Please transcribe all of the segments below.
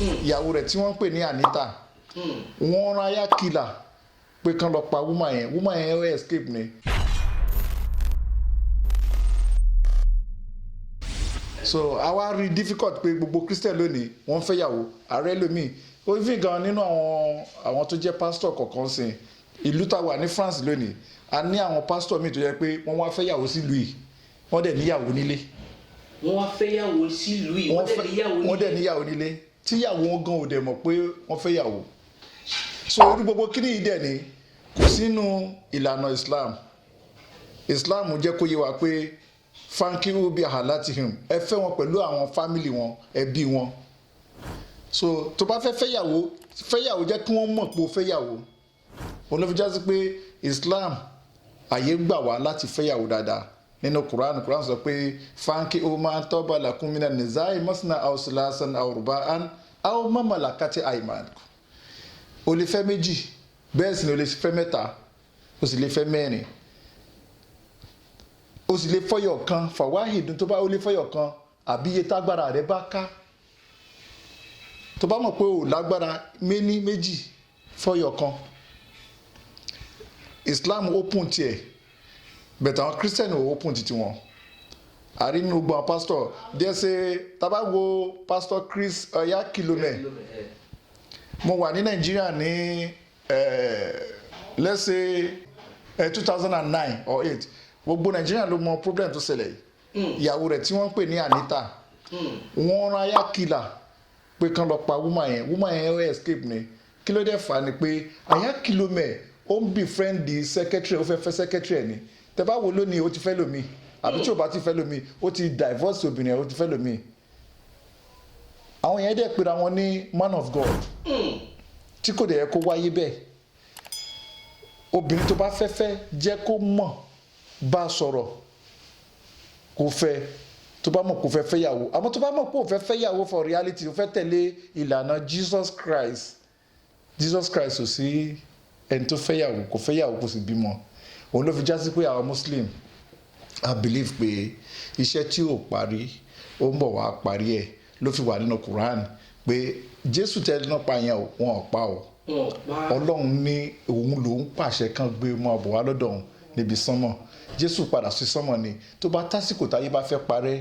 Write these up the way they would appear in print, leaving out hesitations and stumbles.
ìyàwó rẹ̀ tí wọ́n ń pè ní Anita wọ́n rán ayákìlà pé kán lọ pa woman yẹn ó escape ni. So àwa rí difficult pé gbogbo Christian lónìí wọ́n fẹ́ yàwó ààrẹ lómi ó fi gan nínú àwọn tó jẹ́ pastor kọ̀ọ̀kan sìn ìlú tá wà ní France lónìí a ní àwọn pastor míì tó jẹ́ pé wọ́n wá fẹ́ yàwó sílùú yìí wọ́n dẹ̀ níyàwó nílé. wọ́n wá fẹ́ yàwó sílùú yìí wọ́n dẹ̀ níyàwó nílé tíyàwó wọn gan ò dẹ̀ mọ̀ pé wọ́n fẹ́ yàwó. So irú gbogbo kíní yìí dẹ̀ ni kò sínú ìlànà Islam jẹ́ kó yé wa pé fankiru bi ahalatihim ẹ fẹ́ wọn pẹ̀lú àwọn fámìlì wọn ẹbí wọn. So tó bá fẹ́yàwó jẹ́ kí wọ́n mọ̀ pé ó fẹ́yàwó olófi jásí pé Islam àyè gbà wá láti fẹ́yàwó dáadáa nínú Quran sọ pé fanki o máa ń tọ́ba lakum mina nizai masna aw sulasan aw ruba'an aw ma malakati aymanukum. O lè fẹ́ méjì bẹ́ẹ̀ sì ni o lè fẹ́ mẹ́ta o sì lè fẹ́ mẹ́rin o sì lè fọyọ̀ kan fàwáhìdùn tó bá o lè fọyọ̀ kan àbí iye tágbára rẹ bá ká tó bá mọ̀ pé o lágbára méjì fọyọ̀ kan. Islam open tiẹ̀ bẹ̀tẹ̀ àwọn Christian ò open titi wọn àrínú gbọ́n pastor dẹ́sẹ̀ tabawo pastor Chris Oyakilome mo wà ní Nàìjíríà ní let's say 2009 or 8 gbogbo Nàìjíríà ló mọ problem tó ṣẹlẹ̀ yìí ìyàwó rẹ̀ tí wọ́n ń pè ní Anita wọ́n rán ayákìlà pé kán lọ pa woman yẹn ó escape ni kí ló dé fà á ni pé Oyakilome ó ń befriend the secretary ó fẹ́ fẹ́ secretary ẹ̀ ni tẹ́ bá wo lónìí ó ti fẹ́ lómi àbí tí ò bá ti fẹ́ lómi ó ti divorce obìnrin ẹ̀ ó ti fẹ́ lómi. Àwọn yẹn dẹ̀ pera wọn ní man of God tí kò dẹ̀ yẹ kó wáyé bẹ́ẹ̀. Obìnrin tó bá fẹ́ jẹ́ kó mọ̀ bá sọ̀rọ̀ kó fẹ́ tó bá mọ̀ kó fẹ́ yàwó àmọ́ tó bá mọ̀ kó fẹ́ yàwó for reality ó fẹ́ tẹ̀lé ìlànà Jesus Christ ò sí ẹni tó fẹ́ yàwó kò sì bímọ. Òun ló fi já sí pé àwọn Muslim I believe pé iṣẹ́ tí ò parí ó ń bọ̀ wá parí ẹ̀ ló fi wà nínú Quran pé Jésù tẹ́lẹ̀ náà pa yẹn wọn ò pa ọ́ Ọlọ́run ní òun lòún pàṣẹ kan gbé mọ́ ọ̀bọ̀ wá lọ́dọ̀ òun níbi sánmọ̀ Jésù padà sí sánmọ̀ ni tó bá tásìkò táyé bá fẹ́ parẹ́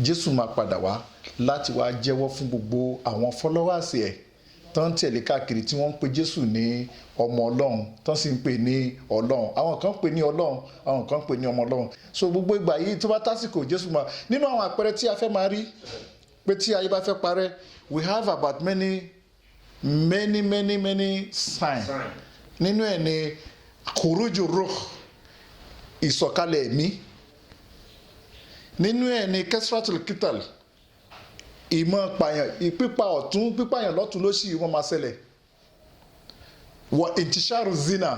Jésù máa padà wá láti wá jẹ́wọ́ fún gbogbo àwọn followers ẹ̀ tán tẹ̀lé káàkiri tí wọ́n ń pe Jésù ní ọmọ Ọlọ́run tán sì ń pè ní Ọlọ́run àwọn kan ń pè ní Ọlọ́run àwọn kan ń pè ní ọmọ Ọlọ́run so gbogbo ìgbà yìí tó bá tásìkò Jésù máa nínú àwọn àpẹẹrẹ tí a fẹ́ máa rí pé tí ayé bá fẹ́ parẹ́ we have about many signs nínú ẹ̀ ní khuruju ruh ìsọ̀kalẹ̀ ẹ̀mí nínú ẹ̀ ní kasratul qital ìmọ̀ pààyàn ìpípa ọ̀tún pípààyàn lọ́tún lósì wọ́n máa ṣẹlẹ̀ wọ intisharu zina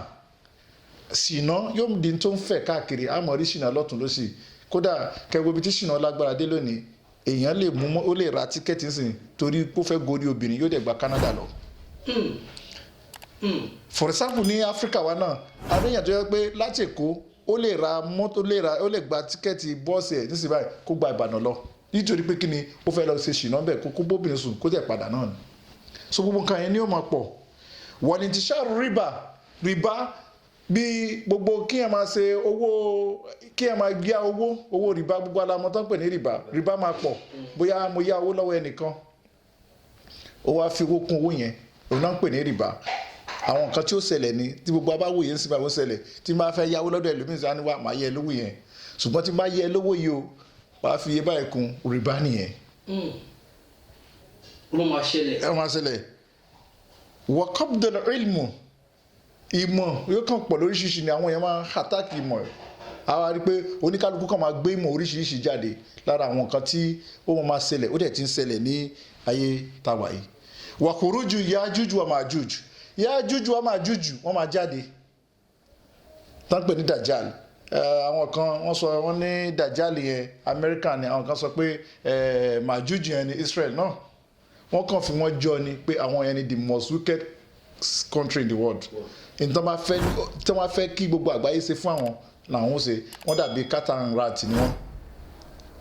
ṣìnà yóò di tó ń fẹ̀ káàkiri àmọ́rí ṣìnà lọ́tún lósì kódà kẹgbẹ́ bí tí ṣìnà lágbára dé lónìí èèyàn lè mú ó lè ra tíkẹ́ẹ̀tì sìn torí pé ó fẹ́ gorí obìnrin yóò dẹ̀ gba Canada lọ. For example ní Áfíríkà wa náà adéyàn tó yẹ pé láti Èkó ó lè ra mọ́tò ó lè gba tíkẹ́ẹ̀tì bọ́ọ̀sì ẹ̀ nísìnyí báyìí kó gba Ìbàdàn lọ nítorí pé kí ni ó fẹ́ lọ ṣe ṣìnà bẹ́ẹ̀ kó bóbìnrin sùn kó tẹ̀ padà náà ni. So gbogbo nǹkan yẹn ni ó máa pọ̀ wọ́n ti ṣá rìbá bí gbogbo kí ẹ máa ṣe owó kí ẹ máa yá owó rìbá gbogbo alamọ tó ń pè ní rìbá máa pọ̀ bóyá mo yá owó lọ́wọ́ ẹnìkan ó wá fi owó kún owó yẹn òun náà ń pè ní rìbá àwọn nǹkan tí ó ṣẹlẹ̀ ni tí gbogbo abáwò yẹn ń sinmi àwọn ṣẹlẹ̀ tí máa fẹ́ yáwó lọ́dọ̀ ẹlòmíín sọ wá máa yẹ lówó yẹn ṣùgbọ́n tí máa yẹ lówó yìí o wàá fi iye báyìí kún rìbá nìyẹn. ló máa ṣẹlẹ̀. wọ́n kọ́bùdọ̀lọ̀ ìmọ̀ yóò kàn pọ̀ lóríṣiríṣi ni àwọn yẹn máa ń àtàkì ìmọ̀ àwa rí i pé oníkálukú kan máa gbé ìmọ̀ oríṣiríṣi jáde lára àwọn nǹkan tí ó máa ṣẹlẹ̀ ó dẹ̀ ti ń ṣẹlẹ̀ ní ayé tàwa yìí. wàkúrújù Yájújù wa Májújù Yájújù wa Májújù wọ́n máa jáde tán pè ní Dajjal àwọn kan wọ́n sọ wọ́n ní Dajjal yẹn Amẹ́ríkà ni àwọn kan sọ pé Májújù yẹn ní Israel náà wọ́n kàn fi wọ́n jọ ni pé àwọn yẹn ni the most wicked country in the world tí wọ́n fẹ́ kí gbogbo àgbáyé ṣe fún àwọn làwọn ṣe wọ́n dàbí cat and rat ni wọ́n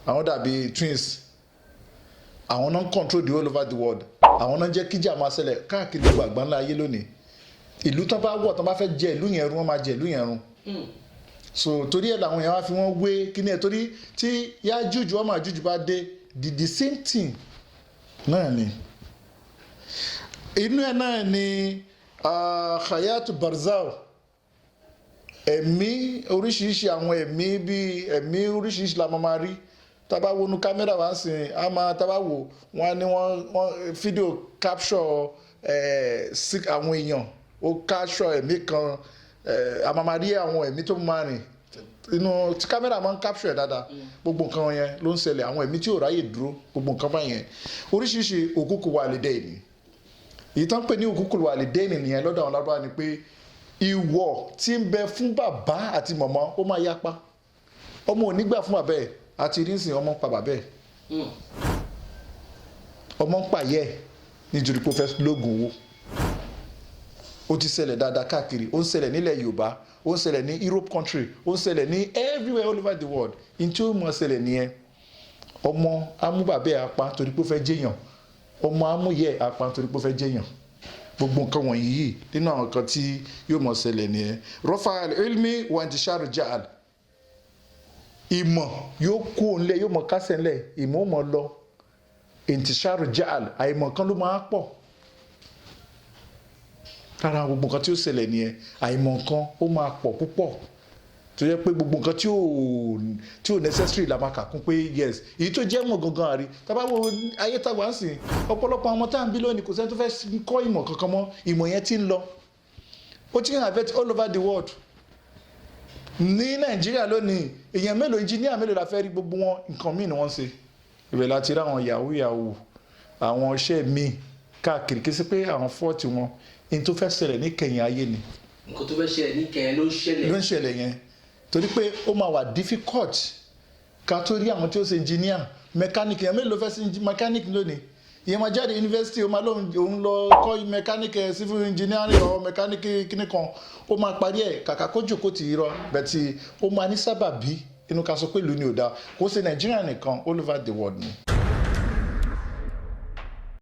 àwọn dàbí twins àwọn náà ń control the all over the world, àwọn náà jẹ́ kíjà máa ṣẹlẹ̀ káàkiri gbogbo àgbáńlá ayé lónìí. Ìlú tán bá wọ̀ tán bá fẹ́ jẹ ìlú yẹn run wọ́n máa jẹ ìlú yẹn run. So torí ẹ̀ làwọn èèyàn wá fi wọ́n wé kíní ẹ̀ torí tí Yájújù ọmọ Májújù bá dé the same thing náà ni. Inú ẹ̀ náà ni Hayatu Barzau, ẹ̀mí oríṣiríṣi àwọn ẹ̀mí bíi ẹ̀mí oríṣiríṣi la máa rí tábà wo nu kámẹ́rà wá sí a máa tábà wò wọ́n ní wọ́n fídíò capture àwọn èèyàn ó capture ẹ̀mí kan a máa rí àwọn ẹ̀mí tó máa rìn inú tí kámẹ́rà máa ń capture dáadáa gbogbo nǹkan yẹn ló ń ṣẹlẹ̀ àwọn ẹ̀mí tí ò ráyè dúró gbogbo nǹkan báyẹn oríṣiríṣi òkúkú wàlídẹ́ẹ̀nì èyí tán pè ní òkúkú wàlídẹ́ẹ̀nì nìyẹn lọ́dọ̀ àwọn lábáwá ni pé ìwọ̀ tí ń bẹ fún bàbá àti màmá ó máa yapa ọmọ ò ní gbà fún bàbá ẹ̀ àti rínsìn ọmọ ń pa bàbá ẹ̀ ọmọ ń pàyẹ́ nítorí pé ó fẹ́ lóògùn owó ó ti ṣẹlẹ̀ dáadáa káàkiri ó ń ṣẹlẹ̀ nílẹ̀ Yorùbá ó ń ṣẹlẹ̀ ní Europe country ó ń ṣẹlẹ̀ ní everywhere all over the world in tí ó mọ̀ ṣẹlẹ̀ nìyẹn ọmọ amú bàbá ẹ̀ apá torí pé ó fẹ́ jẹ́yàn ọmọ amú yẹ apá torí pé ó fẹ́ jẹ́yàn gbogbo nǹkan wọ̀nyí yìí nínú àwọn nǹkan tí yóò mọ̀ ṣẹlẹ̀ nìyẹn rafa ilmi wa intisharu jaal ìmọ̀ yóò kú òǹlẹ̀ yóò mọ̀ kásẹ̀ ńlẹ̀ ìmọ̀ ó mọ̀ lọ intisharu jaal àìmọ̀ kan ló máa pọ̀ lára gbogbo nǹkan tí ó ṣẹlẹ̀ nìyẹn àìmọ̀ nǹkan ó máa pọ̀ púpọ̀ tó yẹ pé gbogbo nǹkan tí ò necessary la máa kà kún pé yes èyí tó jẹ́ mọ̀ gangan àrí tábà wo ayé táwa ń sìn ọ̀pọ̀lọpọ̀ àwọn tá à ń bí lónìí kò sẹ́ni tó fẹ́ kọ́ ìmọ̀ kankan mọ́ ìmọ̀ yẹn ti ń lọ ó ti ń affect all over the world ní Nàìjíríà lónìí èèyàn mélòó engineer mélòó la fẹ́ rí gbogbo wọn nǹkan míì ni wọ́n ṣe ìbẹ̀ láti rí àwọn yahoo àwọn iṣẹ́ míì káàkiri kí sí pé àwọn fọ́ọ̀tì wọn ní tó fẹ́ ṣẹlẹ̀ ní kẹyìn ayé ni nǹkan tó fẹ́ ṣẹlẹ̀ ní kẹyìn ló ń ṣẹlẹ̀ yẹn torí pé ó máa wà difficult ká tó rí àwọn tí ó ṣe engineer mechanic yẹn mélòó fẹ́ sí mechanic lónìí ìyẹn máa jáde university ó máa lóun lọ kọ́ mechanic civil engineering or mechanic kíní kan ó máa parí ẹ̀ kàkà kó jòkó tì í rọ bẹ̀tì ó máa ní sábàbí inú ká sọ pé ìlú ni ò dáa kó ṣe Nàìjíríà nìkan all over the world ni.